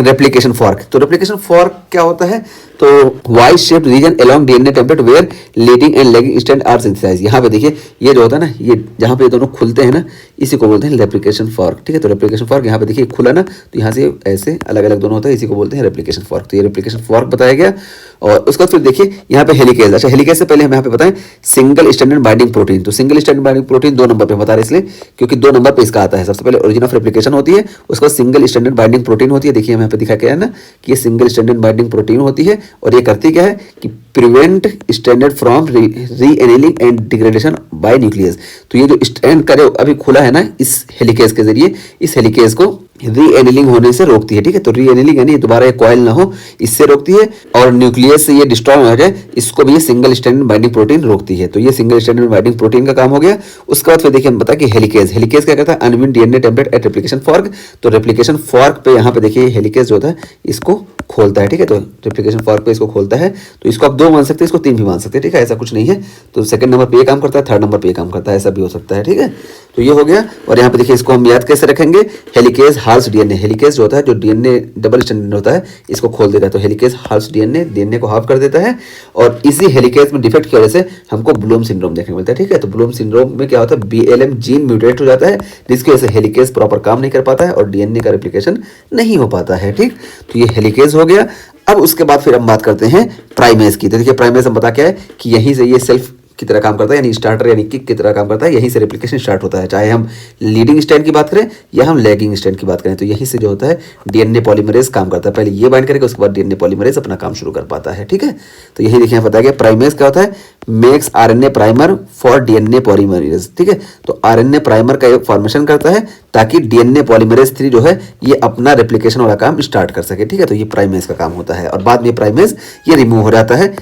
Replication fork. तो replication fork क्या होता है, तो Y shaped region along DNA template where leading and lagging strand are synthesize. यहाँ पे देखिए ये जो होता है ना, ये जहाँ पे ये दोनों खुलते हैं ना, इसी को बोलते हैं रेप्लिकेशन फॉर्क। ठीक है, तो रेप्लिकेशन फॉर्क यहाँ पे देखिए खुला ना, तो यहाँ से ऐसे अलग अलग दोनों होता है, इसी को बोलते हैं रेप्लिकेशन फॉर्क। तो ये रेप्लिकेशन फॉर्क बताया गया। और उसके बाद फिर देखिए यहाँ पे हेलिकेज। अच्छा, हेलिकेज से पहले हम यहाँ पे बताएं सिंगल स्टैंडर्ड बाइंडिंग प्रोटीन। तो single standard binding protein 2 number पे बता रहे इसलिए क्योंकि 2 नंबर पे इसका आता है। सबसे पहले ओरिजिन ऑफ रेप्लिकेशन होती है, उसके बाद सिंगल स्टैंडर्ड बाइंडिंग प्रोटीन होती है। देखिए यहाँ पे दिखा गया है ना कि ये सिंगल स्टैंडर्ड बाइंडिंग प्रोटीन होती है और ये करती क्या है कि प्रिवेंट स्टैंडर्ड फ्रॉम री annealing and degradation bye nucleus. तो ये जो स्टैंड करे अभी खुला है ना इस हेलिकेज के जरिए, इस हेलिकेज को री एनिलिंग होने से रोकती है। ठीक है, तो री एनिलिंग यानी दोबारा ये कॉइल ना हो, इससे रोकती है। और न्यूक्लियस से ये डिस्ट्रॉय हो जाए, इसको भी ये सिंगल स्टैंडर्ड बाइंडिंग प्रोटीन रोकती है। तो ये सिंगल स्टैंडर्ड बाइंडिंग प्रोटीन का काम हो गया। उसके बाद फिर देखिए हम बता कि हेलिकेज। हेलिकेज क्या करता है, unwind DNA template at replication fork. तो रेप्लिकेशन फॉर्क पे यहाँ पे देखिए हेलिकेज जो होता है इसको खोलता है। ठीक है, तो रेप्लिकेशन फॉर्क पे इसको खोलता है। तो इसको आप 2 मान सकते हैं, इसको 3 भी मान सकते हैं। ठीक है, ऐसा कुछ नहीं है। तो सेकंड नंबर पे ये काम करता है, थर्ड नंबर पे ये काम करता है, ऐसा भी हो सकता है। ठीक है, तो ये हो गया। और यहाँ पे देखिए इसको हम याद कैसे रखेंगे, हेलिकेज हाल्स डीएनए। हेलिकेज जो होता है, जो डीएनए डबल स्टैंडर्ड होता है, इसको खोल देता है। तो हेलिकेज हाल्स डीएनए, डीएनए को हाफ कर देता है। और इसी हेलिकेज में डिफेक्ट की वजह से हमको ब्लूम सिंड्रोम देखने को मिलता है। ठीक है, तो ब्लूम सिंड्रोम में क्या होता है, BLM जीन म्यूटेट हो जाता है, जिसकी वजह से हेलिकेज प्रॉपर काम नहीं कर पाता है और डीएनए का रेप्लिकेशन नहीं हो पाता है। ठीक, तो ये हेलिकेज हो गया। अब उसके बाद फिर हम बात करते हैं प्राइमेज की। तो देखिए प्राइमेज हम बता क्या है कि यहीं से ये सेल्फ की तरह काम करता है, यानी स्टार्टर यानी किक की तरह काम करता है। यहीं से रेप्लिकेशन स्टार्ट होता है, चाहे हम लीडिंग स्ट्रैंड की बात करें या हम लैगिंग स्ट्रैंड की बात करें। तो यहीं से जो होता है डीएनए पॉलीमरेज काम करता है। पहले ये बाइंड करेगा, उसके बाद डीएनए पॉलीमरेज अपना काम शुरू कर पाता है। ठीक है, तो यही देखिए बताया गया प्राइमेज क्या होता है, makes RNA primer for DNA polymerase. ठीक है, तो आरएनए प्राइमर का एक फॉर्मेशन करता है ताकि डीएनए पॉलीमरेज 3 जो है ये अपना रेप्लिकेशन वाला काम स्टार्ट कर सके। ठीक है, तो ये प्राइमेज का काम होता है और बाद में प्राइमेज ये रिमूव हो जाता है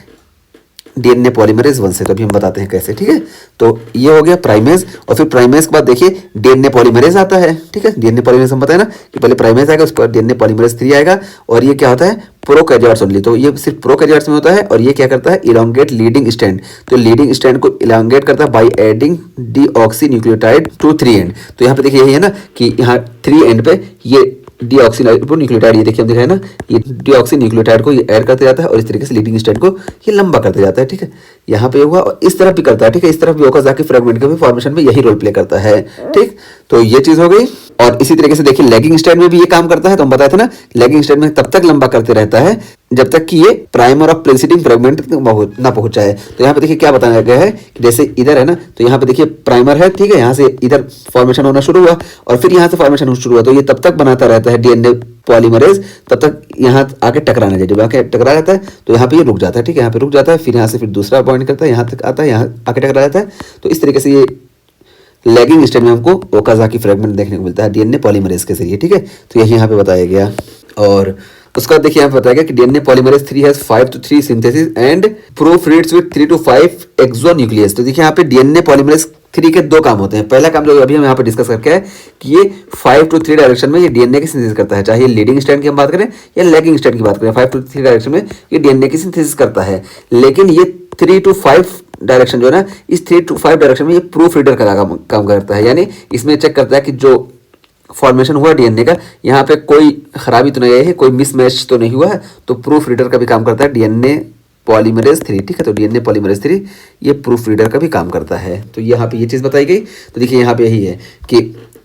डीएनए पॉलीमरेज 1 से। तो अभी हम बताते हैं कैसे। ठीक है, तो ये हो गया प्राइमेज। और फिर प्राइमेज के बाद देखिए डीएनए पॉलीमरेज आता है। ठीक है, डीएनए पॉलीमरेज हम बताए ना कि पहले प्राइमेज आएगा, उसके बाद डीएनए पॉलीमरेज 3 आएगा। और ये क्या होता है, प्रोकैरियोट्स ओनली। तो ये सिर्फ प्रोकैरियोट्स में होता है। और ये क्या करता है, इलोंगेट लीडिंग स्ट्रैंड। तो लीडिंग स्ट्रैंड को इलोंगेट करता है by adding deoxy nucleotide to 3 end. तो यहाँ पे देखिए यही है ना कि यहाँ 3 एंड पे ये डीऑक्सी न्यूक्लियोटाइड, ये देखिए हम दिखाए ना, ये डीऑक्सी न्यूक्लियोटाइड को ये ऐड करते जाता है और इस तरीके से लीडिंग स्ट्रैंड को ये लंबा करते जाता है। ठीक है, यहाँ पे हुआ और इस तरफ भी करता है। ठीक है, इस तरफ भी ओकाज़ाकी फ्रेगमेंट के भी फॉर्मेशन में यही रोल प्ले करता है। ठीक, तो ये चीज हो गई। और इसी तरीके से देखिए लैगिंग स्ट्रैंड में भी ये काम करता है। तो हम बताए थे ना, लैगिंग स्ट्रैंड में तब तक लंबा करते रहता है जब तक कि ये प्राइमर ऑफ प्रेसिडिंग फ्रेगमेंट ना पहुंच जाए। तो यहाँ पे देखिए क्या बताया गया है कि जैसे इधर है ना, तो यहाँ पे देखिए प्राइमर है। ठीक है, यहाँ से इधर फॉर्मेशन होना शुरू हुआ और फिर यहाँ से फॉर्मेशन होना शुरू हुआ। तो ये तब तक बनाता रहता है डीएनए पॉलीमरेज, तब तक यहाँ आके टकराना चाहिए। जब आके टकरा जाता है तो यहाँ पे ये रुक जाता है। ठीक है, यहाँ पे रुक जाता है, फिर यहाँ से फिर दूसरा पॉइंट करता है, यहाँ तक आता है, यहाँ आके टकरा जाता है। तो इस तरीके से ये लैगिंग स्टेज में हमको ओकाज़ाकी फ्रेगमेंट देखने को मिलता है डीएनए पॉलीमरेज के जरिए। ठीक है, तो यही यहाँ पे बताया गया। और उसका देखिए यहाँ पे बताया गया कि DNA polymerase 3 has 5 to 3 synthesis and proofreads with 3 to 5 exonuclease. तो देखिए यहाँ पे डीएनए पॉलीमरेज 3 के 2 काम होते हैं। पहला काम जो अभी हम यहाँ पे डिस्कस करके है कि ये 5 to 3 डायरेक्शन में ये डीएनए की सिंथेसिस करता है, चाहे लीडिंग स्ट्रैंड की हम बात करें या लैगिंग स्ट्रैंड की बात करें। 5 to 3 डायरेक्शन में ये डीएनए की सिंथेसिस करता है। लेकिन ये 3 to 5 डायरेक्शन जो है ना, इस 3 to 5 डायरेक्शन में ये प्रूफ रीडर का काम करता है। यानी इसमें चेक करता है कि जो फॉर्मेशन हुआ डीएनए का, यहाँ पे कोई खराबी तो नहीं आई है, कोई मिसमैच तो नहीं हुआ है। तो प्रूफ रीडर का भी काम करता है डीएनए पॉलीमरेज 3। ठीक है, तो डीएनए पॉलीमरेज 3 ये प्रूफ रीडर का भी काम करता है। तो यहाँ पे ये चीज़ बताई गई। तो देखिए यहाँ पे यही है कि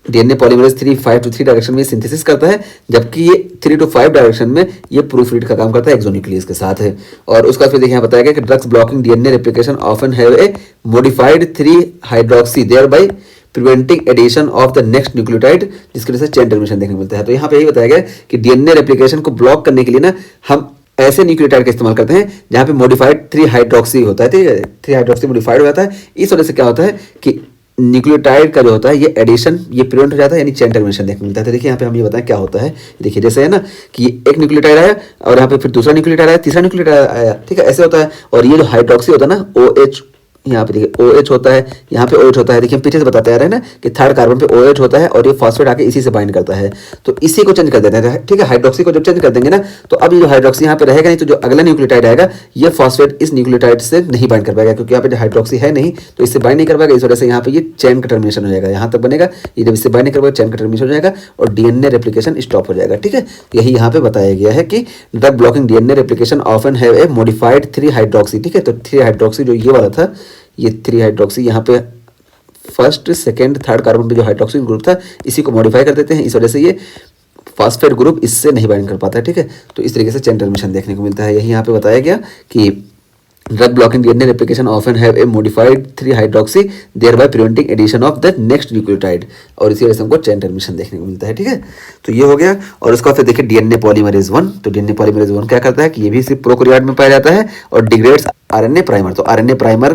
डीएनए पॉलीमरेज 3 5 to 3 डायरेक्शन में सिंथेसिस करता है, जबकि ये 3 to 5 डायरेक्शन में ये प्रूफ रीड का काम करता है एक्सोन्यूक्लियस के साथ है। और उसका फिर देखिए यहाँ बताया गया कि drugs blocking DNA replication often have a modified 3 hydroxy thereby preventing addition of the next nucleotide, जिसकी वजह से चेन टर्मिनेशन देखने को मिलता है। तो यहाँ पे यही बताया गया कि डीएनए रेप्लिकेशन को ब्लॉक करने के लिए ना हम ऐसे न्यूक्लियोटाइड का इस्तेमाल करते हैं जहाँ पे मॉडिफाइड 3 हाइड्रोक्सी होता है। ठीक है, 3 हाइड्रोक्सी मॉडिफाइड हो जाता है। इस वजह से क्या होता है कि न्यूक्लियोटाइड का जो होता है ये एडिशन ये प्रिवेंट हो जाता है, यानी चेन टर्मिनेशन देखने को मिलता है। तो देखिए यहाँ पे हम ये बताएं क्या होता है। देखिए जैसे है ना कि एक न्यूक्लियोटाइड आया और यहाँ पे फिर दूसरा न्यूक्लियोटाइड आया, तीसरा न्यूक्लियोटाइड आया। ठीक है, ऐसे होता है। और ये जो हाइड्रोक्सी होता है ना, OH यहाँ पे देखिए OH होता है, यहाँ पे OH होता है। देखिए हम पीछे से बताते आ रहे हैं ना कि थर्ड कार्बन पे OH होता है और ये फॉस्फेट आके इसी से बाइंड करता है, तो इसी को चेंज कर देते हैं, ठीक है। हाइड्रोक्सी को जब चेंज कर देंगे ना, तो अब ये जो हाइड्रोक्सी यहाँ पे रहेगा नहीं, तो जो अगला न्यूक्लियोटाइड आएगा ये फॉस्फेट इस न्यूक्लियोटाइड से नहीं बाइंड कर पाएगा, क्योंकि यहाँ पे जो हाइड्रोक्सी है नहीं तो इससे बाइंड नहीं कर पाएगा। इस वजह से यहाँ पे ये चेन का टर्मिनेशन हो जाएगा, यहाँ तक बनेगा। ये जब इससे बाइंड नहीं कर पाएगा चेन का टर्मिनेशन हो जाएगा और डीएनए रेप्लिकेशन स्टॉप हो जाएगा, ठीक है। यही यहाँ पे बताया गया है कि drug blocking DNA replication often have a modified 3 hydroxy, ठीक है। तो 3 हाइड्रोक्सी जो ये वाला था, ये 3 हाइड्रोक्सी यहाँ पे फर्स्ट सेकेंड थर्ड कार्बन पे जो हाइड्रोक्सी ग्रुप था इसी को मॉडिफाई कर देते हैं, इस वजह से ये फॉस्फेट ग्रुप इससे नहीं बाइंड कर पाता है, ठीक है। तो इस तरीके से चेन टर्मिनेशन देखने को मिलता है। यही यहाँ पे बताया गया कि drug blocking DNA replication often have a modified 3 hydroxy thereby preventing addition of the next nucleotide, और इसी वजह से हमको चेन टर्मिनेशन देखने को मिलता है, ठीक है। तो ये हो गया। और उसका फिर देखिए डीएनए पॉलीमरेज 1, तो डीएनए पॉलीमरेज 1 क्या करता है कि ये भी सिर्फ प्रोकैरियोट में पाया जाता है और डिग्रेड्स आरएनए प्राइमर, तो आरएनए प्राइमर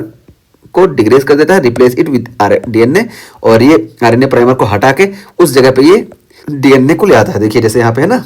को डिग्रेड कर देता है, रिप्लेस इट विद डीएनए, और ये आरएनए प्राइमर को हटा के उस जगह पे ये डीएनए को ले आता है। देखिए जैसे यहाँ पे है ना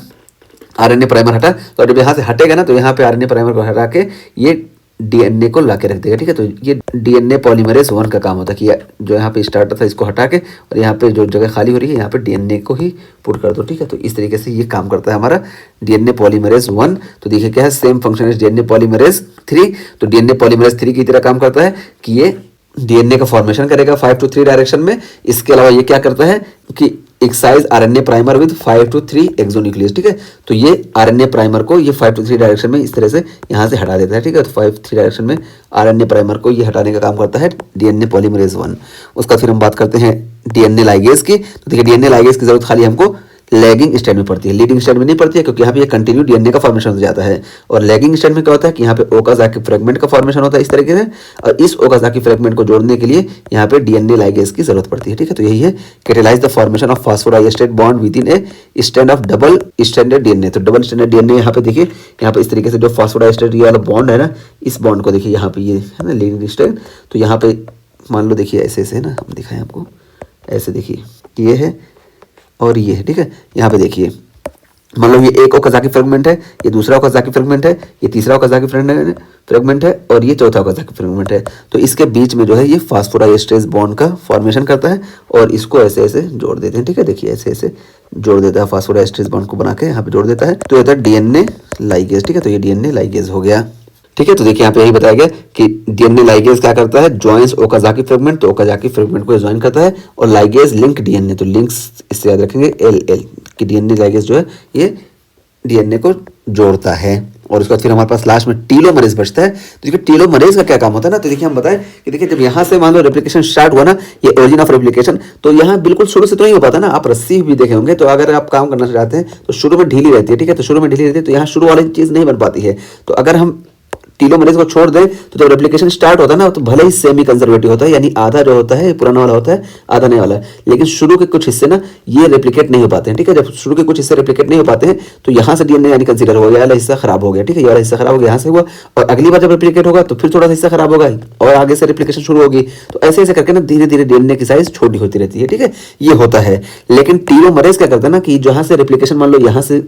आरएनए प्राइमर हटा, तो जब यहाँ से हटेगा ना तो यहाँ पे आरएनए प्राइमर को हटा के ये डीएनए को ला के रख देगा, ठीक है। तो ये डीएनए पॉलीमरेज 1 का काम होता है कि जो यहाँ पे स्टार्टर था इसको हटा के और यहाँ पे जो जगह खाली हो रही है यहाँ पे डीएनए को ही पुट कर दो, ठीक है। तो इस तरीके से ये काम करता है हमारा डीएनए पॉलीमरेज 1। तो देखिए क्या है, सेम फंक्शन है डीएनए पॉलीमरेज 3। तो डीएनए पॉलीमरेज 3 की तरह काम करता है कि ये डीएनए का फॉर्मेशन करेगा 5 to 3 डायरेक्शन में। इसके अलावा ये क्या करता है कि excise RNA primer with 5 to 3 exonuclease, ठीक है। तो ये आरएनए प्राइमर को ये 5 to 3 डायरेक्शन में इस तरह से यहाँ से हटा देता है, ठीक है। तो 5-3 डायरेक्शन में आरएनए प्राइमर को ये हटाने का काम करता है डीएनए पॉलीमरेज 1। उसका फिर हम बात करते हैं डीएनए लाइगेज की। तो देखिए डीएनए लाइगेज की जरूरत खाली हमको लैगिंग स्टेज में पड़ती है, लीडिंग स्टेज में नहीं पड़ती है, क्योंकि यहाँ पे ये कंटिन्यू डीएनए का फॉर्मेशन हो जाता है। और लैगिंग स्टेज में क्या होता है कि यहाँ पे ओकाजाकी फ्रेगमेंट का फॉर्मेशन होता है इस तरीके से, और इस ओकाजाकी फ्रेगमेंट को जोड़ने के लिए यहाँ पे डीएनए लाइगेज की जरूरत पड़ती है, ठीक है। तो यही है catalyse the formation of phosphodiester bond within a strand of double stranded DNA. तो डबल स्ट्रैंडेड डीएनए यहाँ पे देखिए, यहाँ पे इस तरीके से जो फॉस्फोडाइएस्टेट ये वाला बॉन्ड है ना, इस बॉन्ड को देखिए यहाँ पे ये है ना लीडिंग स्ट्रैंड। तो यहाँ पे मान लो देखिए ऐसे ऐसे ना, हम दिखाएं आपको, ऐसे देखिए ये है और ये है, ठीक है। यहाँ पे देखिए मान लो ये एक ओकाजाकी फ्रेगमेंट है, ये दूसरा ओकाजाकी फ्रेगमेंट है, ये तीसरा ओकाजाकी फ्रेगमेंट है और ये चौथा ओकाजाकी फ्रेगमेंट है। तो इसके बीच में जो है ये फॉस्फोडाइएस्टेज बॉन्ड का फॉर्मेशन करता है और इसको ऐसे ऐसे जोड़ देते हैं, ठीक है। देखिए ऐसे ऐसे जोड़ देता है, फॉस्फोडाइएस्टेज बॉन्ड को बना के यहाँ पे जोड़ देता है, तो ये होता है डीएनए लाइगेज, ठीक है। तो ये डीएनए लाइगेज हो गया, ठीक है। तो देखिए यहाँ पे यही बताया गया कि डीएनए लाइगेज क्या करता है, ज्वाइंस ओकाजाकी फ्रेगमेंट, तो ओकाजाकी फ्रेगमेंट को ज्वाइन करता है, और लाइगेज लिंक डीएनए, तो लिंक्स इससे याद रखेंगे LL कि डीएनए लाइगेज जो है ये डीएनए को जोड़ता है। और उसके बाद फिर हमारे पास लास्ट में टीलोमरेज बचता है। तो देखिए टीलोमरेज का क्या काम होता है ना, तो देखिए हम बताएं कि देखिए जब यहाँ से मान लो रेप्लिकेशन स्टार्ट हुआ ना, ये ओरिजिन ऑफ रेप्लिकेशन, तो यहाँ बिल्कुल शुरू से तो नहीं हो पाता ना, आप रस्सी भी देखे होंगे। तो अगर आप काम करना चाहते हैं तो शुरू में ढीली रहती है, ठीक है। तो शुरू में ढीली रहती है तो यहाँ शुरू वाली चीज़ नहीं बन पाती है। तो अगर हम टीलोमरेज को छोड़ दें तो जब रेप्लिकेशन स्टार्ट होता है ना, तो भले ही सेमी कंजर्वेटिव होता है, यानी आधा जो होता है पुराना वाला होता है, आधा नया वाला है, लेकिन शुरू के कुछ हिस्से ना ये रेप्लिकेट नहीं हो पाते हैं, ठीक है। जब शुरू के कुछ हिस्से रेप्लिकेट नहीं हो पाते हैं तो यहाँ से डीएनए यानी कंसीडर हो गया, वाला हिस्सा खराब हो गया, ठीक है। ये वाला हिस्सा खराब हो गया, यहाँ से हुआ, और अगली बार जब रेप्लिकेट होगा तो फिर थोड़ा सा हिस्सा खराब होगा और आगे से रेप्लिकेशन शुरू होगी। तो ऐसे ऐसे करके ना धीरे धीरे डीएनए की साइज छोटी होती रहती है, ठीक है। ये होता है। लेकिन टीलोमरेज क्या करता है ना कि जहाँ से रेप्लिकेशन मान लो यहाँ से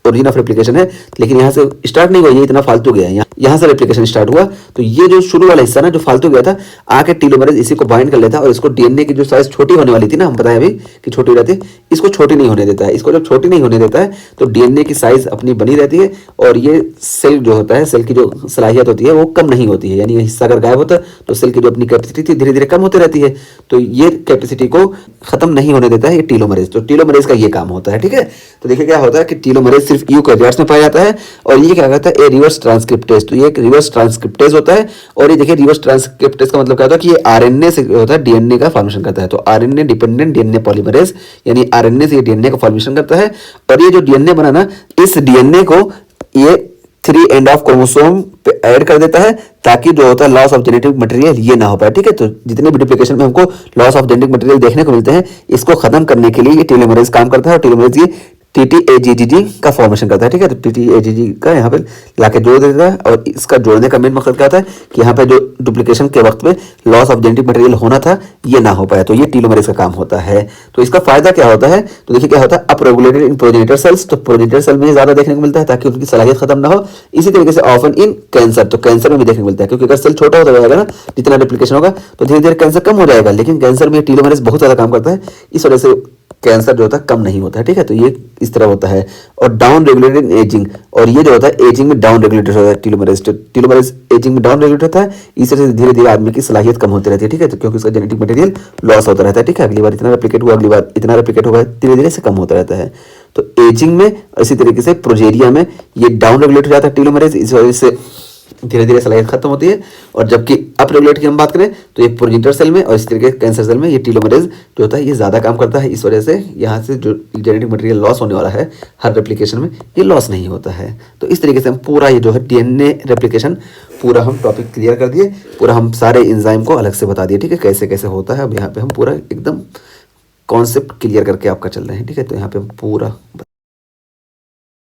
ओरिजिन ऑफ रेप्लिकेशन है, लेकिन यहाँ से स्टार्ट नहीं हुआ, ये इतना फालतू गया है, यहाँ से रेप्लिकेशन स्टार्ट हुआ, तो ये जो शुरू वाला हिस्सा ना जो फालतू गया था, आके टीलोमरेज इसी को बाइंड कर लेता है और इसको डीएनए की जो साइज छोटी होने वाली थी ना, हम बताएं अभी कि छोटी रहती है, इसको छोटी नहीं होने देता है। इसको जब छोटी नहीं होने देता है तो डीएनए की साइज अपनी बनी रहती है और ये सेल जो होता है, सेल की जो सलाहियत होती है वो कम नहीं होती है, यानी ये हिस्सा अगर गायब होता है तो सेल की जो अपनी कैपेसिटी थी धीरे धीरे कम होती रहती है। तो ये कैपेसिटी को खत्म नहीं होने देता है ये टीलोमरेज। तो टीलोमरेज का ये काम होता है, ठीक है। तो देखिए क्या होता है कि टीलोमरेज सिर्फ यूकैरियोट्स में पाया जाता है और ये क्या कहता है ए रिवर्स ट्रांसक्रिप्टेज। तो ये एक रिवर्स ट्रांसक्रिप्टेज होता है और ये देखिए रिवर्स ट्रांसक्रिप्टेज का मतलब क्या होता है कि ये आरएनए से होता है डीएनए का फॉर्मेशन करता है। तो आरएनए डिपेंडेंट डीएनए पॉलीमरेज, यानी आरएनए से ये डीएनए का फॉर्मेशन करता है। और ये जो डीएनए बना ना, इस डीएनए को ये 3 एंड ऑफ क्रोमोसोम पे ऐड कर देता है ताकि जो होता है लॉस ऑफ जेनेटिक मटेरियल ये ना हो पाए, ठीक है। तो जितने भी डुप्लीकेशन में हमको लॉस ऑफ जेनेटिक मटेरियल देखने को मिलते हैं, इसको खत्म करने के लिए ये टेलोमरेज काम करता है और टेलोमरेज ये TTAGGG का फॉर्मेशन करता है, ठीक है। तो TTAGG का यहाँ पे लाके जोड़ देता है, और इसका जोड़ने का मेन मकसद क्या होता है कि यहाँ पे जो डुप्लीकेशन के वक्त में लॉस ऑफ जेनेटिक मटेरियल होना था ये ना हो पाया, तो ये टीलोमरेज का काम होता है। तो इसका फायदा क्या होता है, तो देखिए क्या होता है, up regulated in progenitor sales, तो प्रोजेनिटर सेल में ज्यादा देखने को मिलता है ताकि उनकी सलाहियत खत्म ना हो। इसी तरीके से ऑफन इन कैंसर, तो कैंसर में भी देखने को मिलता है, क्योंकि अगर सेल छोटा होता जाएगा ना, जितना रेप्लिकेशन होगा तो धीरे धीरे कैंसर कम हो जाएगा, लेकिन कैंसर में टीलोमरेज बहुत ज्यादा काम करता है, इस वजह से कैंसर जो होता है कम नहीं होता है, ठीक है। तो ये इस तरह होता है। और डाउन रेगुलेटेड इन एजिंग, और ये जो होता है एजिंग में डाउन रेगुलेटेड होता है टीलोमरेज, तो टीलोमरेज एजिंग में डाउन रेगुलेटेड होता है, इस तरह से धीरे धीरे आदमी की सलाहियत कम होती रहती है, ठीक है। तो क्योंकि उसका जेनेटिक मटेरियल लॉस होता रहता है, ठीक है, अगली बार इतना रेप्लिकेट हुआ, अगली बार इतना रेप्लिकेट होगा, धीरे धीरे से कम होता रहता है। तो एजिंग में, इसी तरीके से प्रोजेरिया में ये डाउन रेगुलेट हो जाता है टीलोमरेज, इस वजह से धीरे धीरे सलाहियत खत्म होती है। और जबकि अप रेगुलेट की हम बात करें तो ये प्रोजेनिटर सेल में और इस तरीके कैंसर सेल में ये टीलोमरेज जो होता है ये ज़्यादा काम करता है, इस वजह से यहाँ से जो जेनेटिक मटेरियल लॉस होने वाला है हर रेप्लिकेशन में, ये लॉस नहीं होता है। तो इस तरीके से हम पूरा ये जो है DNA रेप्लिकेशन पूरा हम टॉपिक क्लियर कर दिए, पूरा हम सारे एंजाइम को अलग से बता दिए, ठीक है, कैसे कैसे होता है। अब यहाँ पे हम पूरा एकदम कॉन्सेप्ट क्लियर करके आपका चल रहे हैं, ठीक है। तो यहाँ पे हम पूरा